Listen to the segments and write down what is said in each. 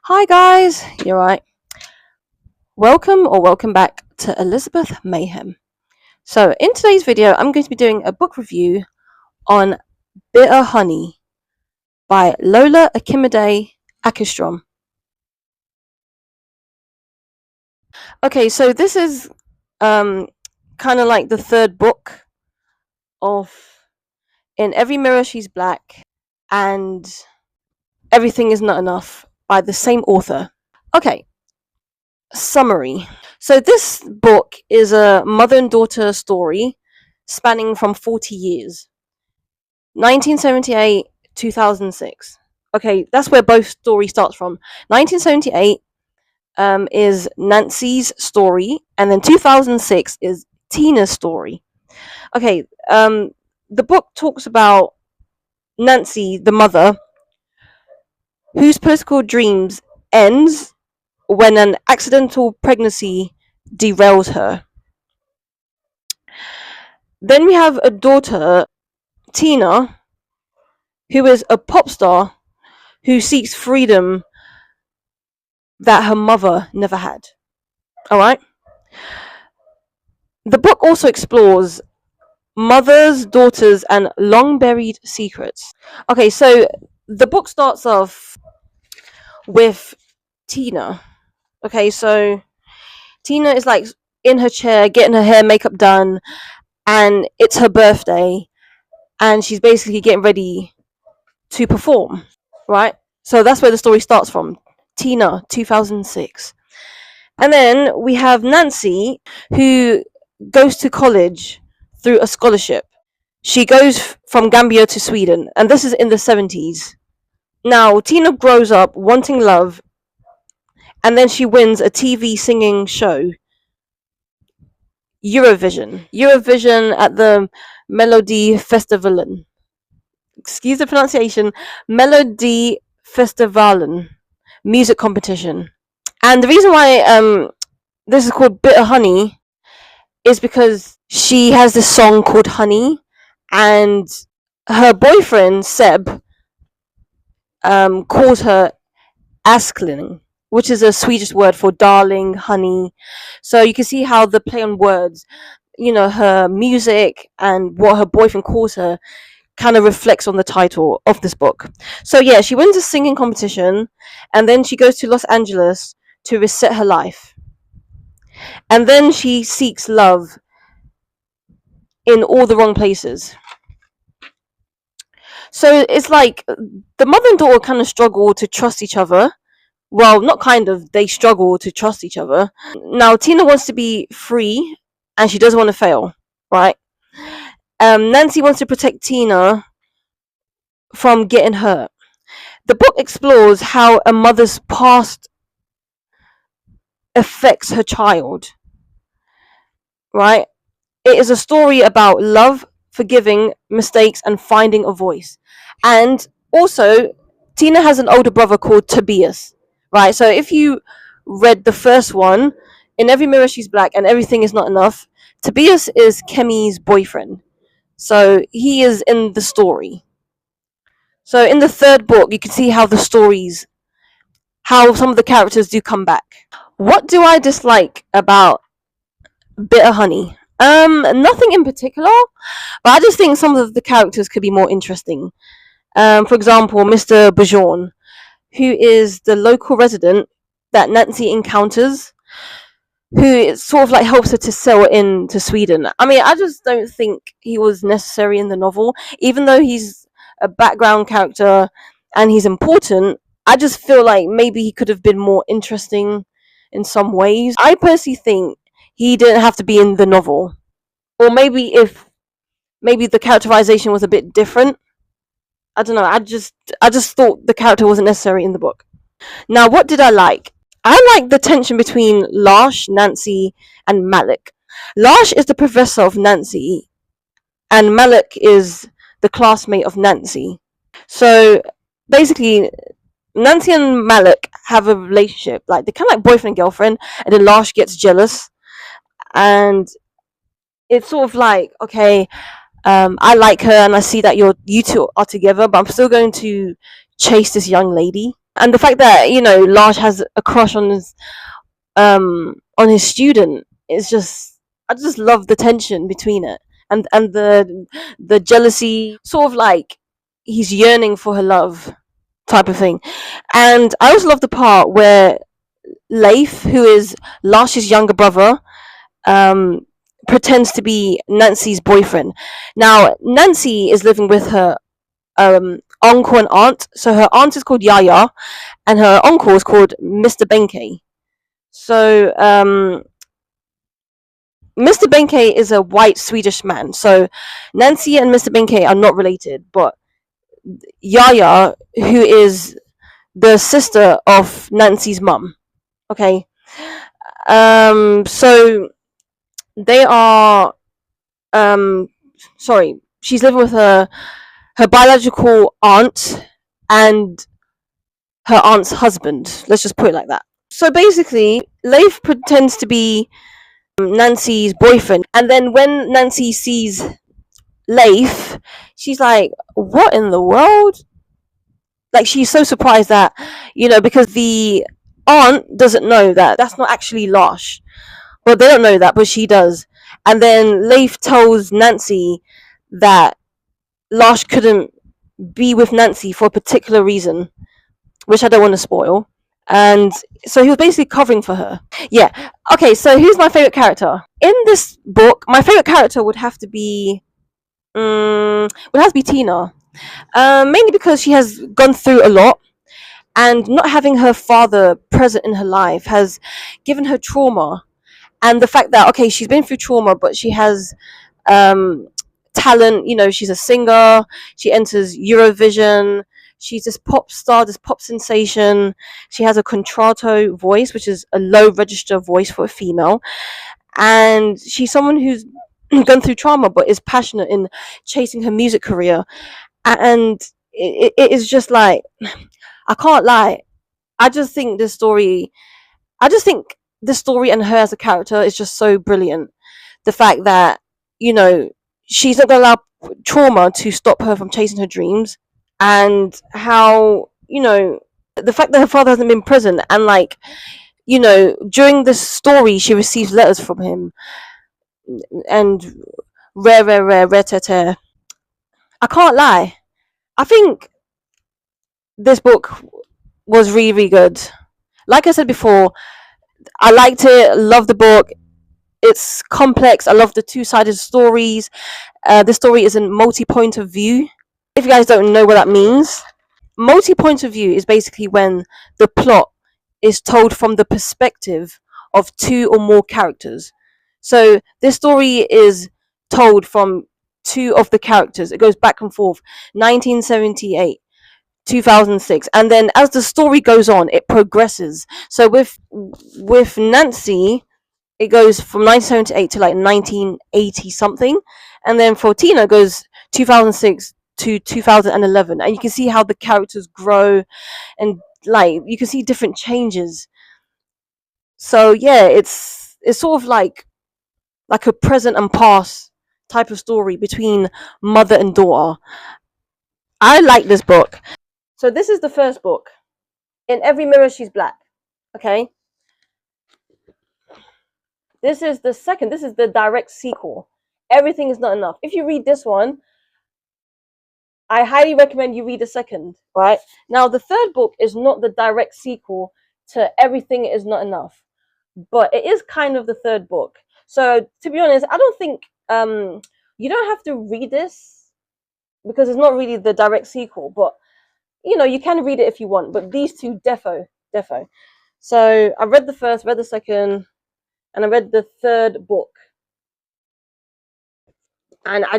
Hi guys, you're right. Welcome back to Elizabeth Mayhem. So in today's video, I'm going to be doing a book review on Bitter Honey by Lola Akinmade Akerstrom. Okay, so this is kind of like the third book of In Every Mirror She's Black and Everything Is Not Enough by the same author. Okay, summary. So this book is a mother and daughter story spanning from 40 years. 1978, 2006. Okay, that's where both stories starts from. 1978 is Nancy's story, and then 2006 is Tina's story. Okay, the book talks about Nancy, the mother, whose political dreams ends when an accidental pregnancy derails her. Then we have a daughter, Tina, who is a pop star who seeks freedom that her mother never had. Alright? The book also explores mothers, daughters, and long buried secrets. Okay, so the book starts off with Tina. Okay, so Tina is like in her chair getting her hair, makeup done, and it's her birthday, and she's basically getting ready to perform, right? So that's where the story starts from. Tina, 2006. And then we have Nancy, who goes to college through a scholarship. She goes from Gambia to Sweden, and this is in the 70s. Now, Tina grows up wanting love, and then she wins a TV singing show, Eurovision at the Melody Festivalen. Excuse the pronunciation, Melody Festivalen music competition. And the reason why this is called Bitter Honey is because she has this song called Honey, and her boyfriend Seb calls her Älskling, which is a Swedish word for darling, honey. So you can see how the play on words, her music and what her boyfriend calls her kind of reflects on the title of this book. So yeah, she wins a singing competition, and then she goes to Los Angeles to reset her life. And then she seeks love in all the wrong places. So it's like the mother and daughter kind of struggle to trust each other. Well, not kind of, they struggle to trust each other. Now, Tina wants to be free, and she doesn't want to fail, right? Nancy wants to protect Tina from getting hurt. The book explores how a mother's past affects her child, right? It is a story about love, forgiving, mistakes, and finding a voice. And also, Tina has an older brother called Tobias, right? So if you read the first one, In Every Mirror She's Black and Everything Is Not Enough, Tobias is Kemi's boyfriend. So he is in the story. So in the third book, you can see how some of the characters do come back. What do I dislike about Bitter Honey? Nothing in particular, but I just think some of the characters could be more interesting. For example, Mr. Bajorn, who is the local resident that Nancy encounters, who sort of like helps her to settle into Sweden. I mean, I just don't think he was necessary in the novel, even though he's a background character and he's important. I just feel like maybe he could have been more interesting in some ways. I personally think he didn't have to be in the novel, or maybe the characterization was a bit different. I don't know. I just thought the character wasn't necessary in the book. Now, what did I like? I like the tension between Lars, Nancy, and Malik. Lars is the professor of Nancy, and Malik is the classmate of Nancy. So basically, Nancy and Malik have a relationship, like they're kind of like boyfriend and girlfriend, and then Lars gets jealous, and it's sort of like, okay, I like her, and I see that you two are together, but I'm still going to chase this young lady. And the fact that Large has a crush on his student is just, I just love the tension between it, and the jealousy, sort of like he's yearning for her love type of thing. And I also love the part where Leif, who is Lash's younger brother, um, pretends to be Nancy's boyfriend. Now, Nancy is living with her uncle and aunt. So her aunt is called Yaya, and her uncle is called Mr. Benkei. So Mr. Benkei is a white Swedish man. So Nancy and Mr. Benkei are not related, but Yaya, who is the sister of Nancy's mum. Okay. So they are sorry, she's living with her biological aunt and her aunt's husband. Let's just put it like that. So basically, Leif pretends to be Nancy's boyfriend, and then when Nancy sees Leif, she's like, "What in the world?" Like, she's so surprised that, because the aunt doesn't know that that's not actually Losh. Well, they don't know that, but she does. And then Leif tells Nancy that Losh couldn't be with Nancy for a particular reason, which I don't want to spoil. And so he was basically covering for her. Yeah. Okay, so who's my favorite character? In this book, my favorite character would have to be Tina. Mainly because she has gone through a lot, and not having her father present in her life has given her trauma. And the fact that, okay, she's been through trauma, but she has talent. She's a singer. She enters Eurovision. She's this pop star, this pop sensation. She has a contralto voice, which is a low register voice for a female. And she's someone who's gone through trauma but is passionate in chasing her music career. And it is just like, I can't lie. I just think this story and her as a character is just so brilliant. The fact that, she's not going to allow trauma to stop her from chasing her dreams, and how, the fact that her father hasn't been present, and like, during this story she receives letters from him, and rare tete. I can't lie. I think this book was really, really good. Like I said before, I liked it, loved the book. It's complex. I love the two-sided stories. The story is in multi-point of view. If you guys don't know what that means, multi-point of view is basically when the plot is told from the perspective of two or more characters. So this story is told from two of the characters. It goes back and forth. 1978, 2006, and then as the story goes on, it progresses. So with Nancy, it goes from 1978 to like 1980 something, and then for Tina it goes 2006 to 2011, and you can see how the characters grow, and like you can see different changes. So yeah, it's sort of like a present and past type of story between mother and daughter. I like this book. So this is the first book. In Every Mirror She's Black. Okay. This is the second. This is the direct sequel. Everything is Not Enough. If you read this one, I highly recommend you read the second. Right? Now, the third book is not the direct sequel to Everything Is Not Enough, but it is kind of the third book. So, to be honest, I don't think you don't have to read this because it's not really the direct sequel, but you can read it if you want. But these two, defo. So I read the first, read the second, and I read the third book, and I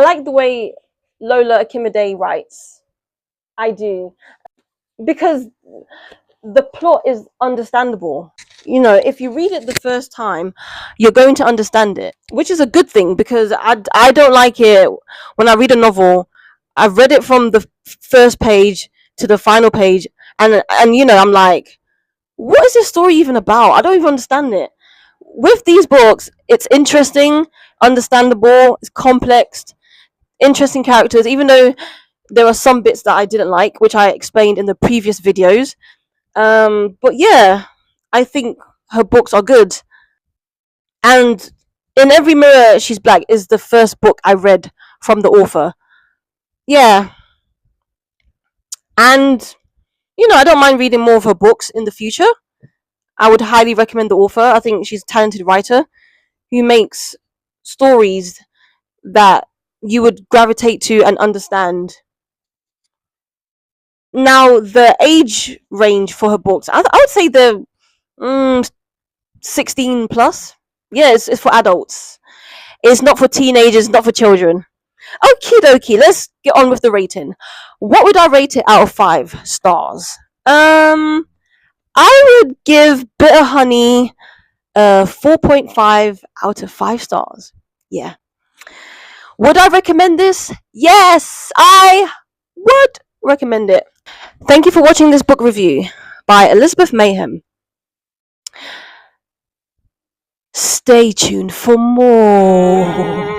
like the way Lola Akinmade writes. I do, because the plot is understandable. If you read it the first time, you're going to understand it, which is a good thing, because I don't like it when I read a novel. I've read it from the first page to the final page, and I'm like, what is this story even about? I don't even understand it. With these books, it's interesting, understandable, it's complex, interesting characters, even though there are some bits that I didn't like, which I explained in the previous videos. But yeah, I think her books are good. And In Every Mirror She's Black is the first book I read from the author. Yeah. And I don't mind reading more of her books in the future. I would highly recommend the author. I think she's a talented writer who makes stories that you would gravitate to and understand. Now, the age range for her books, I would say the 16 plus. Yeah, it's for adults. It's not for teenagers, not for children. Okie dokie, let's get on with the rating. What would I rate it out of 5 stars? I would give Bitter Honey 4.5 out of 5 stars. Yeah. Would I recommend this? Yes, I would recommend it. Thank you for watching this book review by Elizabeth Mayhem. Stay tuned for more.